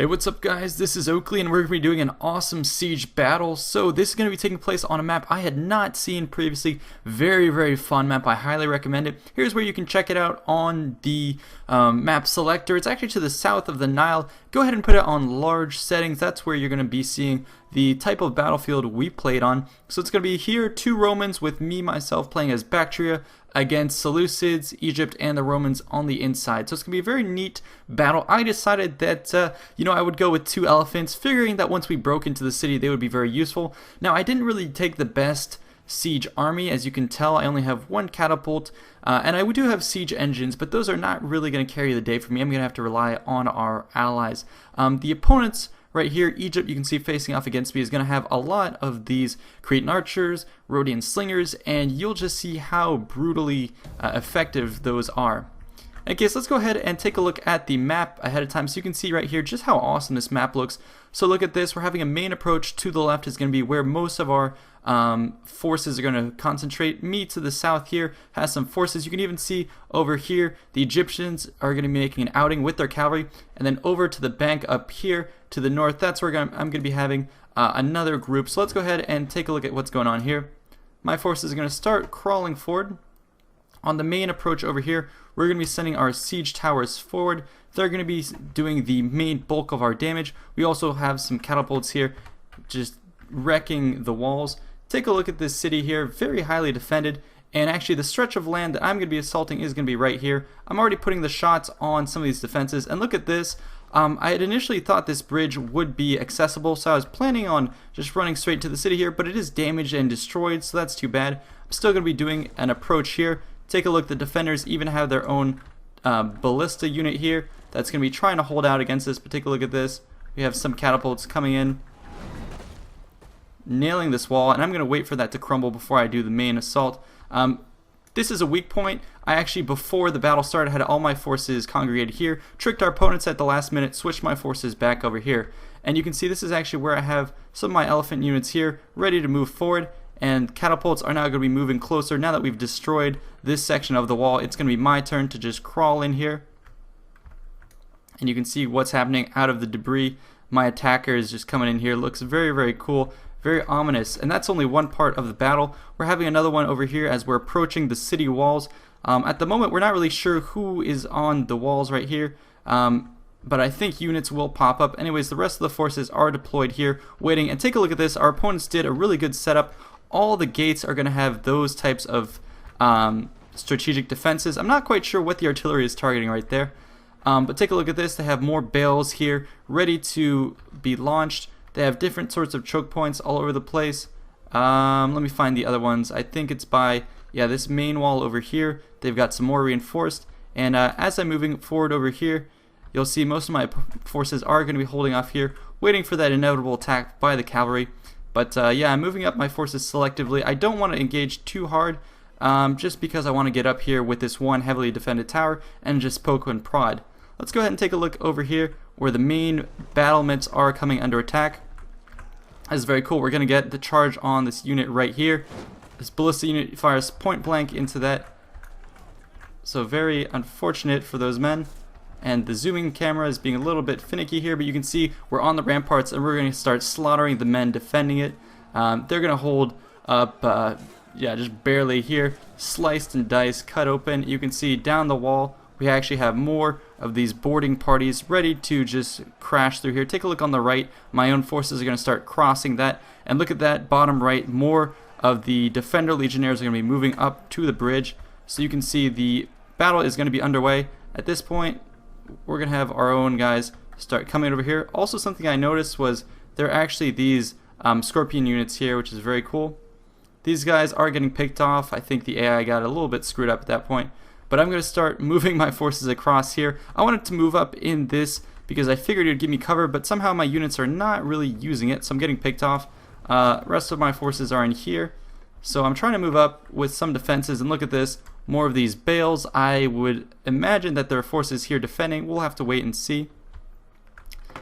Hey, what's up guys? This is Oakley and we're going to be doing an awesome siege battle. So this is going to be taking place on a map I had not seen previously. Very fun map. I highly recommend it. Here's where you can check it out on the map selector. It's actually to the south of the Nile. Go ahead and put it on large settings. That's where you're going to be seeing the type of battlefield we played on. So it's going to be here, 2 Romans with me, myself, playing as Bactria against Seleucids, Egypt, and the Romans on the inside. So it's going to be a very neat battle. I decided that, I would go with 2 elephants, figuring that once we broke into the city, they would be very useful. Now, I didn't really take the best siege army. As you can tell, I only have 1 catapult, and I do have siege engines, but those are not really going to carry the day for me. I'm going to have to rely on our allies. The opponents right here, Egypt, you can see facing off against me, is going to have a lot of these Cretan archers, Rhodian slingers, and you'll just see how brutally effective those are. Okay, so let's go ahead and take a look at the map ahead of time so you can see right here just how awesome this map looks. So look at this, we're having a main approach. To the left is going to be where most of our forces are going to concentrate. Me to the south here has some forces. You can even see over here the Egyptians are going to be making an outing with their cavalry, and then over to the bank up here to the north, that's where I'm going to be having another group. So let's go ahead and take a look at what's going on here. My forces are going to start crawling forward. On the main approach over here, we're going to be sending our siege towers forward. They're going to be doing the main bulk of our damage. We also have some catapults here just wrecking the walls. Take a look at this city here, very highly defended, and actually the stretch of land that I'm going to be assaulting is going to be right here. I'm already putting the shots on some of these defenses, and look at this. I had initially thought this bridge would be accessible, so I was planning on just running straight to the city here, but it is damaged and destroyed, so that's too bad. I'm still going to be doing an approach here. Take a look, the defenders even have their own ballista unit here that's going to be trying to hold out against this, but take a look at this. We have some catapults coming in, nailing this wall, and I'm going to wait for that to crumble before I do the main assault. This is a weak point. I actually, before the battle started, had all my forces congregated here, tricked our opponents at the last minute, switched my forces back over here. And you can see this is actually where I have some of my elephant units here ready to move forward, and catapults are now going to be moving closer. Now that we've destroyed this section of the wall, it's going to be my turn to just crawl in here. And you can see what's happening out of the debris. My attacker is just coming in here. Looks very cool. Very ominous, and that's only one part of the battle. We're having another one over here as we're approaching the city walls. At the moment, we're not really sure who is on the walls right here, but I think units will pop up. Anyways, the rest of the forces are deployed here, waiting. And take a look at this. Our opponents did a really good setup. All the gates are going to have those types of strategic defenses. I'm not quite sure what the artillery is targeting right there, but take a look at this. They have more bales here ready to be launched. They have different sorts of choke points all over the place. Let me find the other ones. I think it's by, this main wall over here. They've got some more reinforced. And as I'm moving forward over here, you'll see most of my forces are going to be holding off here, waiting for that inevitable attack by the cavalry. But I'm moving up my forces selectively. I don't want to engage too hard, just because I want to get up here with this one heavily defended tower and just poke and prod. Let's go ahead and take a look over here where the main battlements are coming under attack. This is very cool. We're going to get the charge on this unit right here. This ballista unit fires point blank into that. So very unfortunate for those men. And the zooming camera is being a little bit finicky here, but you can see we're on the ramparts and we're going to start slaughtering the men defending it. They're going to hold up, just barely here. Sliced and diced, cut open. You can see down the wall we actually have more of these boarding parties ready to just crash through here. Take a look on the right. My own forces are going to start crossing that. And look at that bottom right. More of the Defender Legionnaires are going to be moving up to the bridge. So you can see the battle is going to be underway. At this point, we're going to have our own guys start coming over here. Also, something I noticed was there are actually these Scorpion units here, which is very cool. These guys are getting picked off. I think the AI got a little bit screwed up at that point. But I'm going to start moving my forces across here. I wanted to move up in this because I figured it would give me cover, but somehow my units are not really using it, so I'm getting picked off. Rest of my forces are in here. So I'm trying to move up with some defenses, and look at this. More of these bales. I would imagine that there are forces here defending. We'll have to wait and see.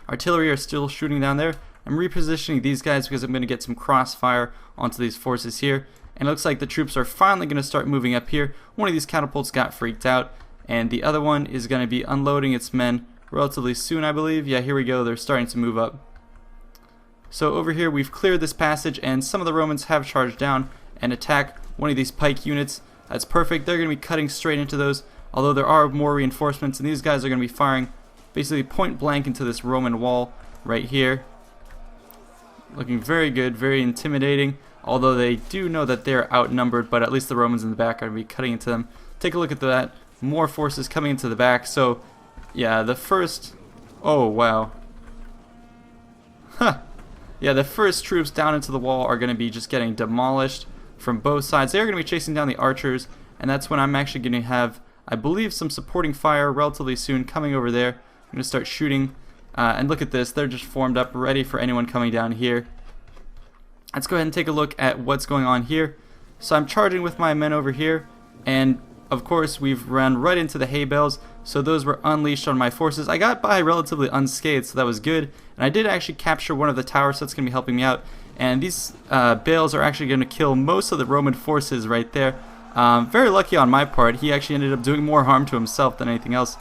Artillery are still shooting down there. I'm repositioning these guys because I'm going to get some crossfire onto these forces here. And it looks like the troops are finally going to start moving up here. One of these catapults got freaked out, and the other one is going to be unloading its men relatively soon, I believe. Yeah, here we go. They're starting to move up. So over here, we've cleared this passage, and some of the Romans have charged down and attack one of these pike units. That's perfect. They're going to be cutting straight into those, although there are more reinforcements, and these guys are going to be firing basically point blank into this Roman wall right here. Looking very good, very intimidating, although they do know that they're outnumbered, but at least the Romans in the back are going to be cutting into them. Take a look at that. More forces coming into the back. So, yeah, the first... Oh, wow. Huh. Yeah, the first troops down into the wall are going to be just getting demolished from both sides. They're going to be chasing down the archers, and that's when I'm actually going to have, I believe, some supporting fire relatively soon coming over there. I'm going to start shooting. And look at this, they're just formed up, ready for anyone coming down here. Let's go ahead and take a look at what's going on here. So I'm charging with my men over here, and of course we've run right into the hay bales, so those were unleashed on my forces. I got by relatively unscathed, so that was good, and I did actually capture one of the towers, so that's going to be helping me out. And these bales are actually going to kill most of the Roman forces right there. Very lucky on my part. He actually ended up doing more harm to himself than anything else.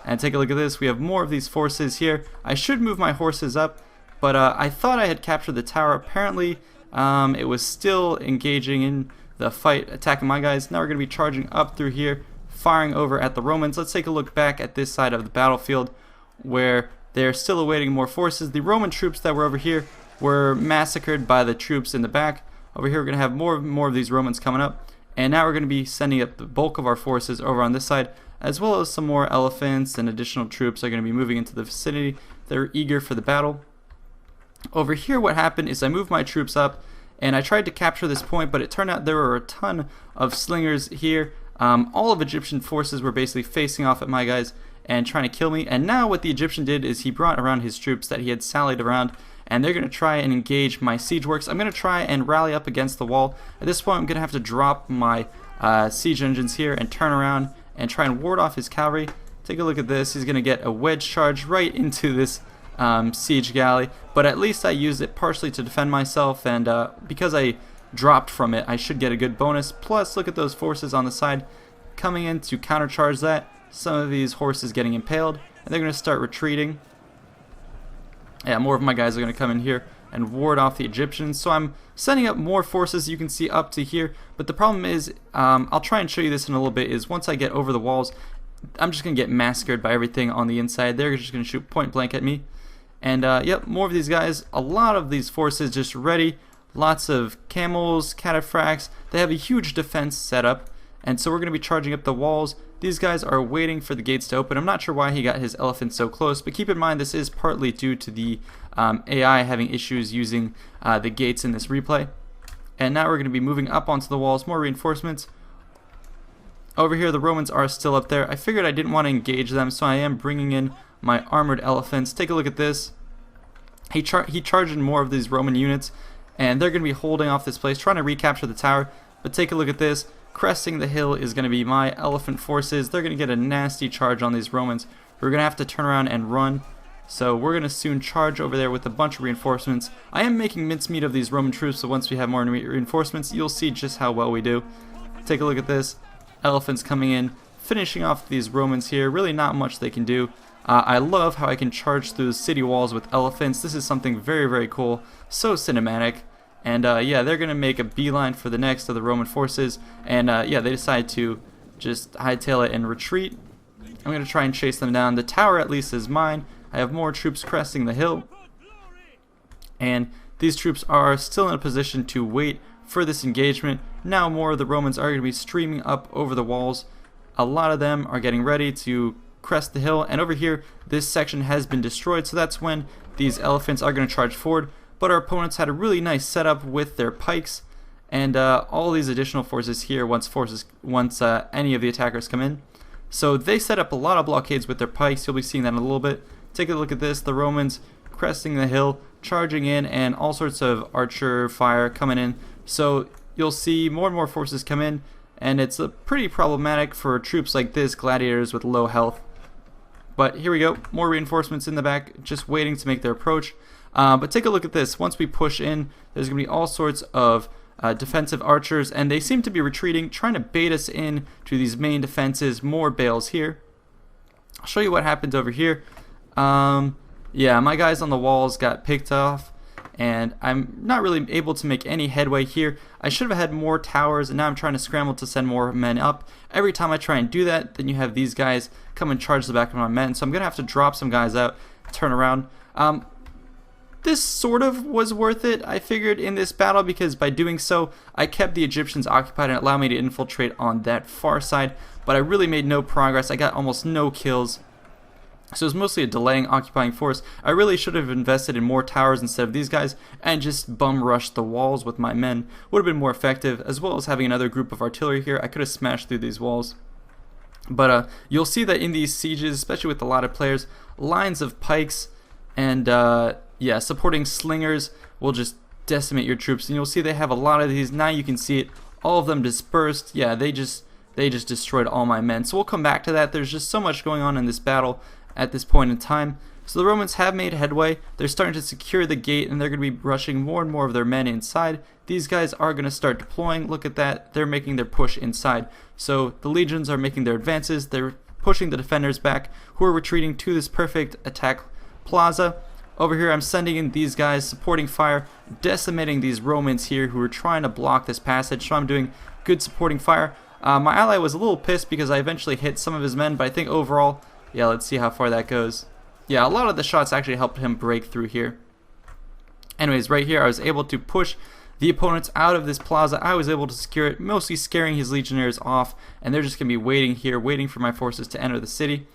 And take a look at this, we have more of these forces here. I should move my horses up, but I thought I had captured the tower. Apparently it was still engaging in the fight, attacking my guys. Now we're going to be charging up through here, firing over at the Romans. Let's take a look back at this side of the battlefield where they're still awaiting more forces. The Roman troops that were over here were massacred by the troops in the back. Over here we're going to have more of these Romans coming up, and now we're going to be sending up the bulk of our forces over on this side, as well as some more elephants and additional troops are going to be moving into the vicinity. They're eager for the battle. Over here what happened is I moved my troops up and I tried to capture this point, but it turned out there were a ton of slingers here. All of Egyptian forces were basically facing off at my guys and trying to kill me. And now what the Egyptian did is he brought around his troops that he had sallied around, and they're going to try and engage my siege works. I'm going to try and rally up against the wall. At this point I'm going to have to drop my siege engines here and turn around and try and ward off his cavalry. Take a look at this. He's going to get a wedge charge right into this siege galley, but at least I used it partially to defend myself, and because I dropped from it, I should get a good bonus. Plus, look at those forces on the side coming in to countercharge that. Some of these horses getting impaled, and they're going to start retreating. Yeah, more of my guys are going to come in here and ward off the Egyptians. So I'm sending up more forces, you can see, up to here. But the problem is, I'll try and show you this in a little bit, is once I get over the walls, I'm just going to get massacred by everything on the inside. They're just going to shoot point blank at me. And yep, more of these guys, a lot of these forces just ready. Lots of camels, cataphracts. They have a huge defense set up. And so we're going to be charging up the walls. These guys are waiting for the gates to open. I'm not sure why he got his elephant so close, but keep in mind this is partly due to the AI having issues using the gates in this replay. And now we're going to be moving up onto the walls, more reinforcements. Over here the Romans are still up there. I figured I didn't want to engage them, so I am bringing in my armored elephants. Take a look at this. He charged in more of these Roman units, and they're going to be holding off this place, trying to recapture the tower. But take a look at this. Cresting the hill is going to be my elephant forces. They're going to get a nasty charge on these Romans. We're going to have to turn around and run. So we're going to soon charge over there with a bunch of reinforcements. I am making mincemeat of these Roman troops, so once we have more reinforcements, you'll see just how well we do. Take a look at this. Elephants coming in, finishing off these Romans here. Really not much they can do. I love how I can charge through the city walls with elephants. This is something very, very cool. So cinematic. And yeah, they're going to make a beeline for the next of the Roman forces. And yeah, they decide to just hightail it and retreat. I'm going to try and chase them down. The tower at least is mine. I have more troops cresting the hill. And these troops are still in a position to wait for this engagement. Now more of the Romans are going to be streaming up over the walls. A lot of them are getting ready to crest the hill. And over here, this section has been destroyed. So that's when these elephants are going to charge forward. But our opponents had a really nice setup with their pikes and all these additional forces here once any of the attackers come in. So they set up a lot of blockades with their pikes. You'll be seeing that in a little bit. Take a look at this. The Romans cresting the hill, charging in, and all sorts of archer fire coming in. So you'll see more and more forces come in, and it's pretty problematic for troops like this, gladiators with low health. But here we go. More reinforcements in the back, just waiting to make their approach. But take a look at this. Once we push in, there's going to be all sorts of defensive archers, and they seem to be retreating, trying to bait us in to these main defenses. More bales here. I'll show you what happens over here. Yeah, my guys on the walls got picked off, and I'm not really able to make any headway here. I should have had more towers, and now I'm trying to scramble to send more men up. Every time I try and do that, then you have these guys come and charge the back of my men, so I'm going to have to drop some guys out, turn around. This sort of was worth it, I figured, in this battle, because by doing so, I kept the Egyptians occupied and it allowed me to infiltrate on that far side, but I really made no progress. I got almost no kills. So it was mostly a delaying occupying force. I really should have invested in more towers instead of these guys and just bum rushed the walls with my men. Would have been more effective, as well as having another group of artillery here. I could have smashed through these walls. But you'll see that in these sieges, especially with a lot of players, lines of pikes and yeah, supporting slingers will just decimate your troops. And you'll see they have a lot of these. Now you can see it, all of them dispersed. Yeah, they just destroyed all my men. So we'll come back to that. There's just so much going on in this battle at this point in time. So the Romans have made headway. They're starting to secure the gate, and they're going to be rushing more and more of their men inside. These guys are going to start deploying. Look at that. They're making their push inside. So the legions are making their advances. They're pushing the defenders back, who are retreating to this perfect attack plaza. Over here, I'm sending in these guys, supporting fire, decimating these Romans here who are trying to block this passage. So I'm doing good supporting fire. My ally was a little pissed because I eventually hit some of his men, but I think overall, yeah, let's see how far that goes. Yeah, a lot of the shots actually helped him break through here. Anyways, right here, I was able to push the opponents out of this plaza. I was able to secure it, mostly scaring his legionnaires off, and they're just going to be waiting here, waiting for my forces to enter the city.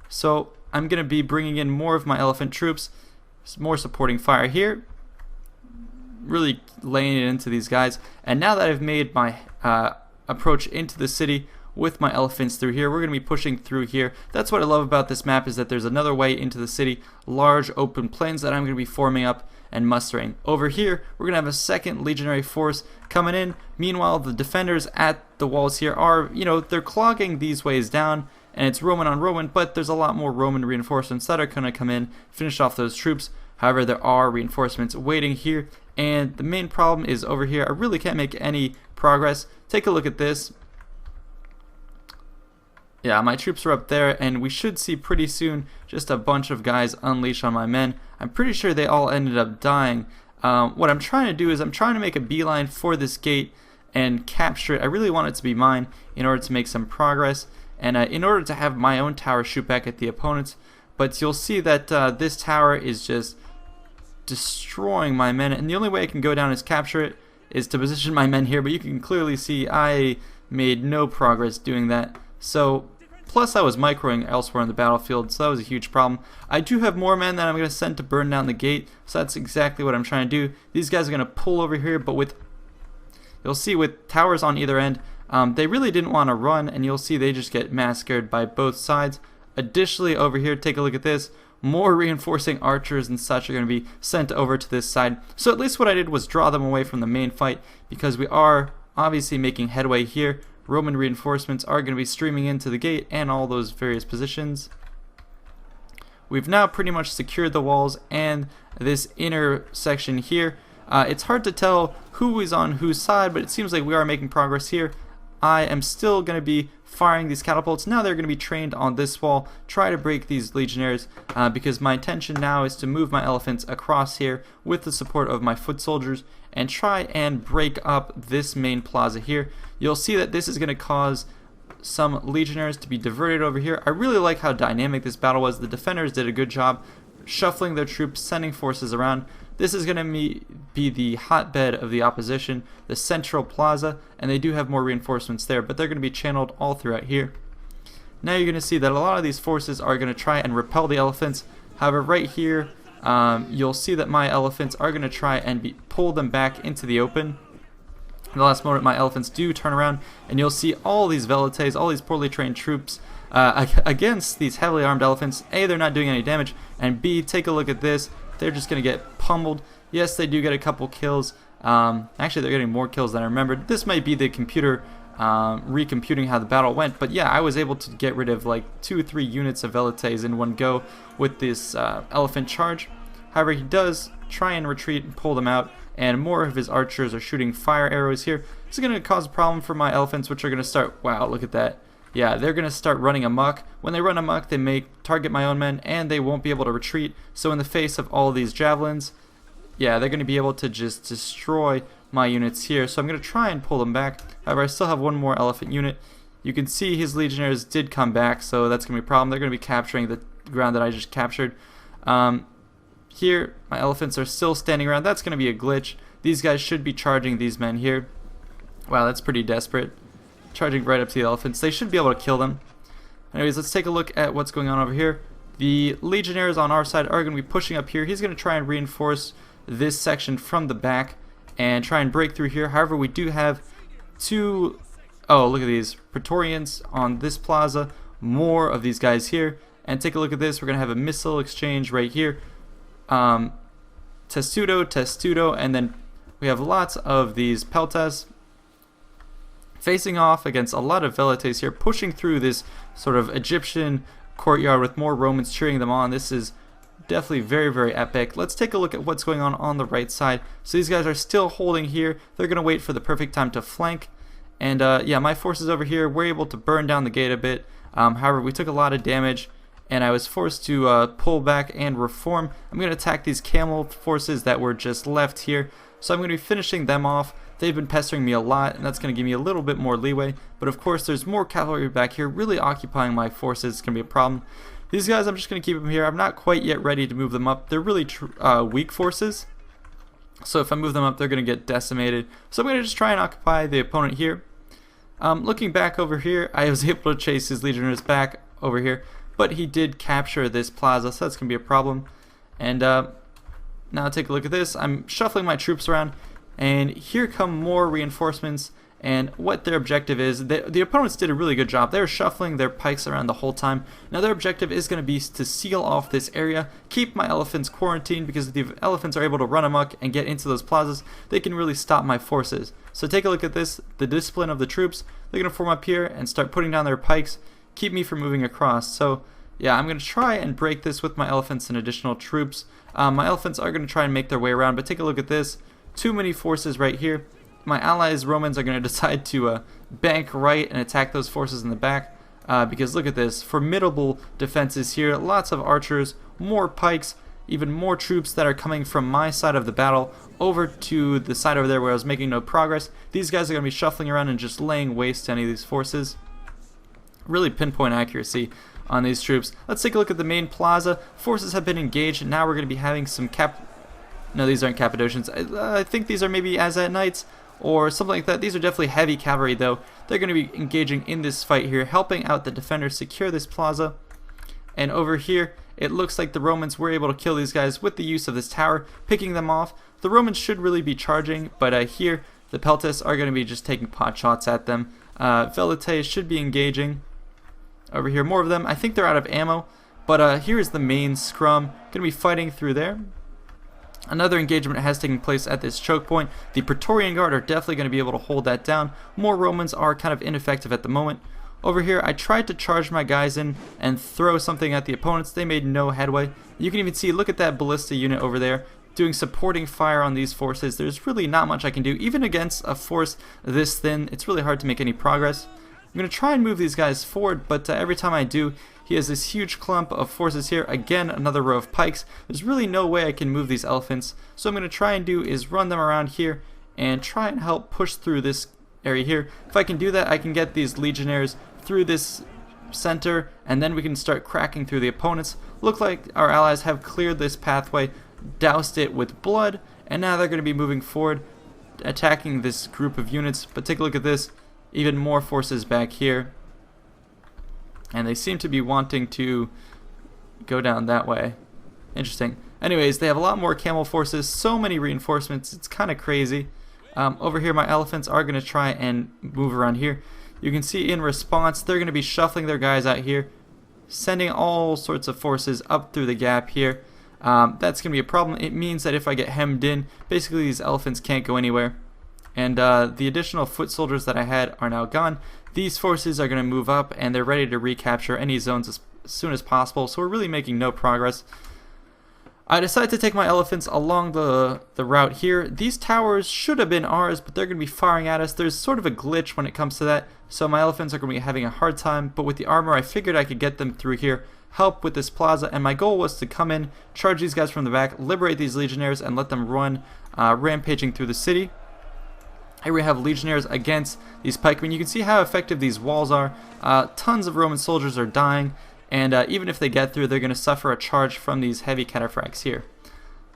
So I'm going to be bringing in more of my elephant troops, more supporting fire here, really laying it into these guys. And now that I've made my approach into the city with my elephants through here, we're going to be pushing through here. That's what I love about this map, is that there's another way into the city, large open plains that I'm going to be forming up and mustering. Over here, we're going to have a second legionary force coming in. Meanwhile, the defenders at the walls here are, you know, they're clogging these ways down, and it's Roman on Roman, but there's a lot more Roman reinforcements that are going to come in, finish off those troops. However, there are reinforcements waiting here, and the main problem is over here. I really can't make any progress. Take a look at this. Yeah, my troops are up there, and we should see pretty soon just a bunch of guys unleash on my men. I'm pretty sure they all ended up dying. What I'm trying to do is I'm trying to make a beeline for this gate and capture it. I really want it to be mine in order to make some progress, and in order to have my own tower shoot back at the opponents. But you'll see that this tower is just destroying my men, and the only way I can go down is capture it, is to position my men here. But you can clearly see I made no progress doing that. So plus I was microing elsewhere in the battlefield, so that was a huge problem. I do have more men that I'm going to send to burn down the gate, so that's exactly what I'm trying to do. These guys are going to pull over here, but with, you'll see with towers on either end, they really didn't want to run, and you'll see they just get massacred by both sides. Additionally, over here, take a look at this. More reinforcing archers and such are going to be sent over to this side. So at least what I did was draw them away from the main fight, because we are obviously making headway here. Roman reinforcements are going to be streaming into the gate and all those various positions. We've now pretty much secured the walls and this inner section here. It's hard to tell who is on whose side, but it seems like we are making progress here. I am still going to be firing these catapults. Now they're going to be trained on this wall, try to break these legionnaires, because my intention now is to move my elephants across here with the support of my foot soldiers and try and break up this main plaza here. You'll see that this is going to cause some legionnaires to be diverted over here. I really like how dynamic this battle was. The defenders did a good job shuffling their troops, sending forces around. This is going to be the hotbed of the opposition, the central plaza, and they do have more reinforcements there, but they're going to be channeled all throughout here. Now you're going to see that a lot of these forces are going to try and repel the elephants. However, right here, you'll see that my elephants are going to try and pull them back into the open. In the last moment, my elephants do turn around, and you'll see all these velites, all these poorly trained troops against these heavily armed elephants. A, they're not doing any damage, and B, take a look at this. They're just going to get pummeled. Yes, they do get a couple kills. Actually, they're getting more kills than I remembered. This might be the computer recomputing how the battle went, but yeah, I was able to get rid of like 2 or 3 units of velites in one go with this elephant charge. However, he does try and retreat and pull them out, and more of his archers are shooting fire arrows here. This is going to cause a problem for my elephants, which are going to start, wow, look at that, yeah, they're going to start running amok. When they run amok, they may target my own men, and they won't be able to retreat. So in the face of all these javelins, yeah, they're going to be able to just destroy my units here. So I'm going to try and pull them back. However, I still have one more elephant unit. You can see his legionnaires did come back, so that's going to be a problem. They're going to be capturing the ground that I just captured. Here, my elephants are still standing around. That's going to be a glitch. These guys should be charging these men here. Wow, that's pretty desperate. Charging right up to the elephants. They should be able to kill them. Anyways, let's take a look at what's going on over here. The legionnaires on our side are going to be pushing up here. He's going to try and reinforce this section from the back and try and break through here. However, we do have two... Oh, look at these Praetorians on this plaza. More of these guys here. And take a look at this. We're going to have a missile exchange right here. Testudo, and then we have lots of these peltas facing off against a lot of velites here, pushing through this sort of Egyptian courtyard with more Romans cheering them on. This is definitely very, very epic. Let's take a look at what's going on the right side. So these guys are still holding here. They're going to wait for the perfect time to flank. And yeah, my forces over here were able to burn down the gate a bit. However, we took a lot of damage, and I was forced to pull back and reform. I'm going to attack these camel forces that were just left here. So I'm going to be finishing them off. They've been pestering me a lot, and that's going to give me a little bit more leeway. But of course, there's more cavalry back here really occupying my forces. It's going to be a problem. These guys, I'm just going to keep them here. I'm not quite yet ready to move them up. They're really weak forces. So if I move them up, they're going to get decimated. So I'm going to just try and occupy the opponent here. Looking back over here, I was able to chase his legionnaires back over here. But he did capture this plaza, so that's going to be a problem. And now take a look at this. I'm shuffling my troops around, and here come more reinforcements. And what their objective is, the opponents did a really good job. They were shuffling their pikes around the whole time. Now their objective is going to be to seal off this area, keep my elephants quarantined, because if the elephants are able to run amok and get into those plazas, they can really stop my forces. So take a look at this, the discipline of the troops. They're going to form up here and start putting down their pikes, keep me from moving across. So yeah, I'm going to try and break this with my elephants and additional troops. My elephants are going to try and make their way around, but take a look at this. Too many forces right here. My allies, Romans, are going to decide to bank right and attack those forces in the back. Because look at this. Formidable defenses here. Lots of archers, more pikes, even more troops that are coming from my side of the battle over to the side over there where I was making no progress. These guys are going to be shuffling around and just laying waste to any of these forces. Really pinpoint accuracy on these troops. Let's take a look at the main plaza. Forces have been engaged, and now we're going to be having some No, these aren't Cappadocians. I think these are maybe Azat Knights or something like that. These are definitely heavy cavalry, though. They're going to be engaging in this fight here, helping out the defenders secure this plaza. And over here, it looks like the Romans were able to kill these guys with the use of this tower, picking them off. The Romans should really be charging, but here, the Peltas are going to be just taking pot shots at them. Velites should be engaging. Over here, more of them. I think they're out of ammo, but here is the main scrum. Going to be fighting through there. Another engagement has taken place at this choke point. The Praetorian Guard are definitely going to be able to hold that down. More Romans are kind of ineffective at the moment. Over here, I tried to charge my guys in and throw something at the opponents. They made no headway. You can even see, look at that ballista unit over there doing supporting fire on these forces. There's really not much I can do. Even against a force this thin, it's really hard to make any progress. I'm going to try and move these guys forward, but every time I do, he has this huge clump of forces here. Again, another row of pikes. There's really no way I can move these elephants. So I'm going to try and do is run them around here and try and help push through this area here. If I can do that, I can get these legionnaires through this center, and then we can start cracking through the opponents. Look like our allies have cleared this pathway, doused it with blood, and now they're going to be moving forward, attacking this group of units. But take a look at this. Even more forces back here. And they seem to be wanting to go down that way. Interesting. Anyways, they have a lot more camel forces, so many reinforcements, it's kind of crazy. Over here, my elephants are going to try and move around here. You can see in response, they're going to be shuffling their guys out here, sending all sorts of forces up through the gap here. That's going to be a problem. It means that if I get hemmed in, basically these elephants can't go anywhere. And the additional foot soldiers that I had are now gone. These forces are going to move up, and they're ready to recapture any zones as soon as possible, so we're really making no progress. I decided to take my elephants along the route here. These towers should have been ours, but they're going to be firing at us. There's sort of a glitch when it comes to that, so my elephants are going to be having a hard time, but with the armor I figured I could get them through here, help with this plaza, and my goal was to come in, charge these guys from the back, liberate these legionnaires, and let them run rampaging through the city. Here we have legionnaires against these pikemen. You can see how effective these walls are. Tons of Roman soldiers are dying. And even if they get through, they're going to suffer a charge from these heavy cataphracts here.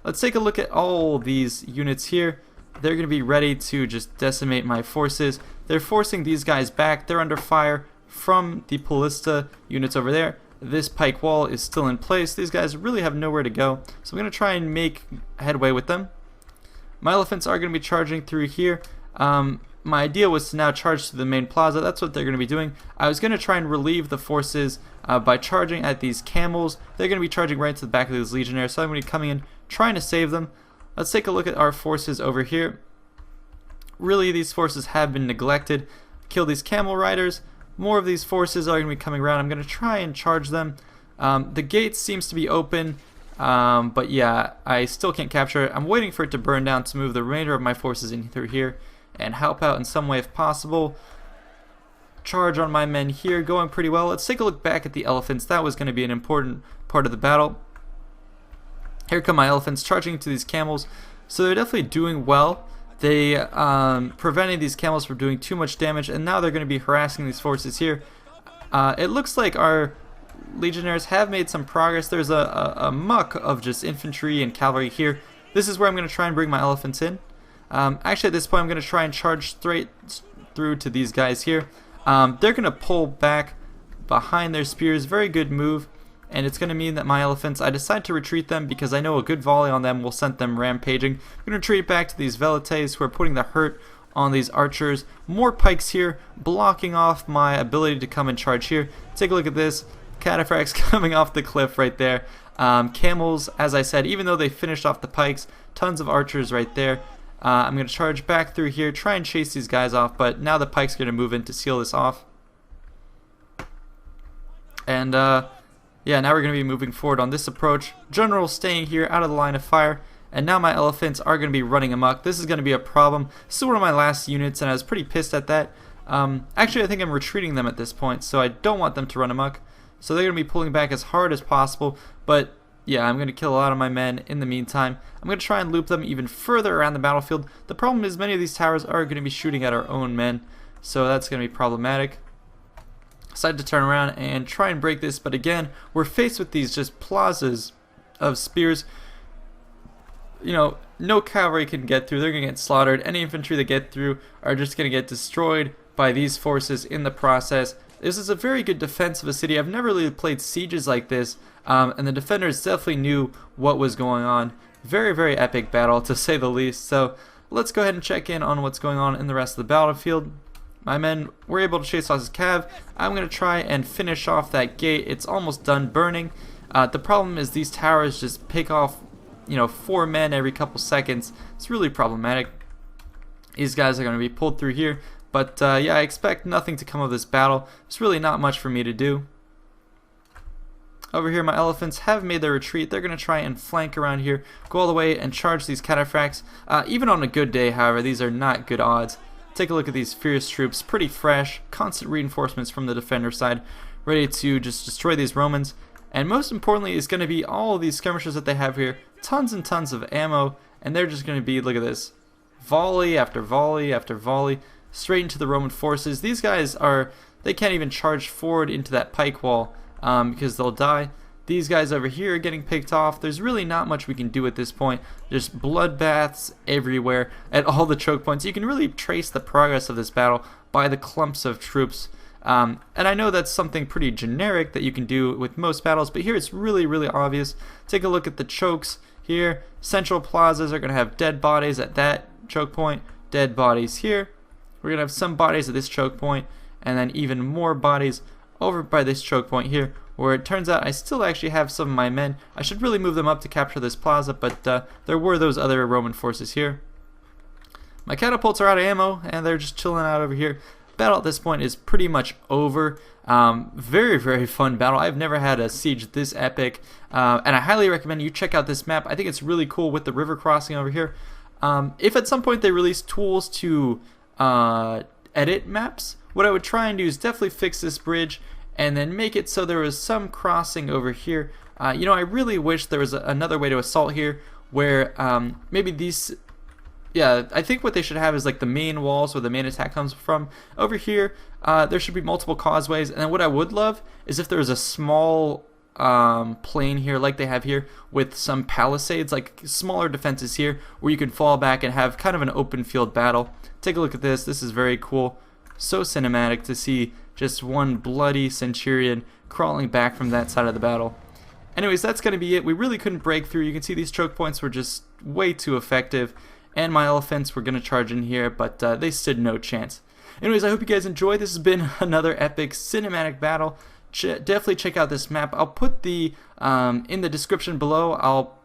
Let's take a look at all these units here. They're going to be ready to just decimate my forces. They're forcing these guys back. They're under fire from the ballista units over there. This pike wall is still in place. These guys really have nowhere to go. So I'm going to try and make headway with them. My elephants are going to be charging through here. My idea was to now charge to the main plaza. That's what they're going to be doing. I was going to try and relieve the forces by charging at these camels. They're going to be charging right to the back of these legionnaires, so I'm going to be coming in, trying to save them. Let's take a look at our forces over here. Really, these forces have been neglected. Kill these camel riders. More of these forces are going to be coming around. I'm going to try and charge them. The gate seems to be open, but yeah, I still can't capture it. I'm waiting for it to burn down to move the remainder of my forces in through here and help out in some way if possible. Charge on my men here, going pretty well. Let's take a look back at the elephants. That was going to be an important part of the battle. Here come my elephants charging to these camels. So they're definitely doing well. They preventing these camels from doing too much damage, and now they're going to be harassing these forces here. It looks like our legionnaires have made some progress. There's a muck of just infantry and cavalry here. This is where I'm going to try and bring my elephants in. Actually, at this point, I'm going to try and charge straight through to these guys here. They're going to pull back behind their spears. Very good move. And it's going to mean that my elephants, I decide to retreat them because I know a good volley on them will send them rampaging. I'm going to retreat back to these velites who are putting the hurt on these archers. More pikes here, blocking off my ability to come and charge here. Take a look at this. Cataphracts coming off the cliff right there. Camels, as I said, even though they finished off the pikes, tons of archers right there. I'm going to charge back through here, try and chase these guys off, but now the pike's going to move in to seal this off. And yeah, now we're going to be moving forward on this approach. General staying here out of the line of fire, and now my elephants are going to be running amok. This is going to be a problem. This is one of my last units, and I was pretty pissed at that. Actually, I think I'm retreating them at this point, so I don't want them to run amok. So they're going to be pulling back as hard as possible, but yeah, I'm going to kill a lot of my men in the meantime. I'm going to try and loop them even further around the battlefield. The problem is many of these towers are going to be shooting at our own men, so that's going to be problematic. Decided to turn around and try and break this, but again, we're faced with these just plazas of spears. You know, no cavalry can get through. They're going to get slaughtered. Any infantry that get through are just going to get destroyed by these forces in the process. This is a very good defense of a city. I've never really played sieges like this, and the defenders definitely knew what was going on. Very, very epic battle, to say the least. So let's go ahead and check in on what's going on in the rest of the battlefield. My men were able to chase off his cav. I'm going to try and finish off that gate. It's almost done burning. The problem is these towers just pick off, 4 men every couple seconds. It's really problematic. These guys are going to be pulled through here. But yeah, I expect nothing to come of this battle. There's really not much for me to do. Over here, my elephants have made their retreat. They're going to try and flank around here, go all the way and charge these cataphracts. Even on a good day, however, these are not good odds. Take a look at these fierce troops, pretty fresh, constant reinforcements from the defender side, ready to just destroy these Romans. And most importantly is going to be all of these skirmishers that they have here, tons and tons of ammo, and they're just going to be, look at this, volley after volley after volley, straight into the Roman forces. These guys they can't even charge forward into that pike wall because they'll die. These guys over here are getting picked off. There's really not much we can do at this point. Just bloodbaths everywhere at all the choke points. You can really trace the progress of this battle by the clumps of troops. And I know that's something pretty generic that you can do with most battles, but here it's really, really obvious. Take a look at the chokes here. Central plazas are going to have dead bodies at that choke point, dead bodies here. We're going to have some bodies at this choke point, and then even more bodies over by this choke point here, where it turns out I still actually have some of my men. I should really move them up to capture this plaza, but there were those other Roman forces here. My catapults are out of ammo, and they're just chilling out over here. battle at this point is pretty much over. Very, very fun battle. I've never had a siege this epic, and I highly recommend you check out this map. I think it's really cool with the river crossing over here. If at some point they release tools to edit maps, what I would try and do is definitely fix this bridge and then make it so there was some crossing over here. You know, I really wish there was another way to assault here where maybe these... Yeah, I think what they should have is like the main walls where the main attack comes from. Over here, there should be multiple causeways, and then what I would love is if there was a small plain here like they have here with some palisades, like smaller defenses here where you can fall back and have kind of an open field battle. Take a look at this. This is very cool. So cinematic to see just one bloody centurion crawling back from that side of the battle. Anyways, that's going to be it. We really couldn't break through. You can see these choke points were just way too effective. And my elephants were going to charge in here, but they stood no chance. Anyways, I hope you guys enjoyed. This has been another epic cinematic battle. Definitely check out this map. I'll put the in the description below. I'll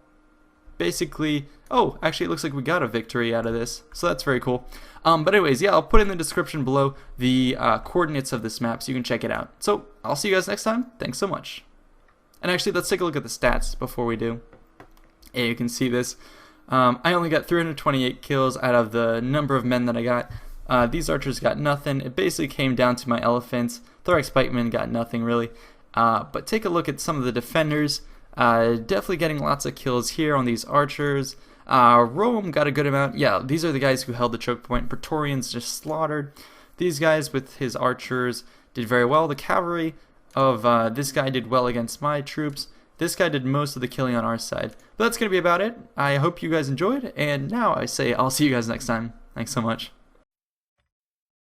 basically... Oh, actually it looks like we got a victory out of this, so that's very cool. But anyways, yeah, I'll put in the description below the coordinates of this map so you can check it out. So I'll see you guys next time. Thanks so much. And actually, let's take a look at the stats before we do. Yeah, you can see this. I only got 328 kills out of the number of men that I got. These archers got nothing. It basically came down to my elephants. Thorax pikemen got nothing really. But take a look at some of the defenders. Definitely getting lots of kills here on these archers. Rome got a good amount. Yeah, these are the guys who held the choke point. Praetorians just slaughtered. These guys with his archers did very well. The cavalry of this guy did well against my troops. This guy did most of the killing on our side. But that's going to be about it. I hope you guys enjoyed, and now I say I'll see you guys next time. Thanks so much.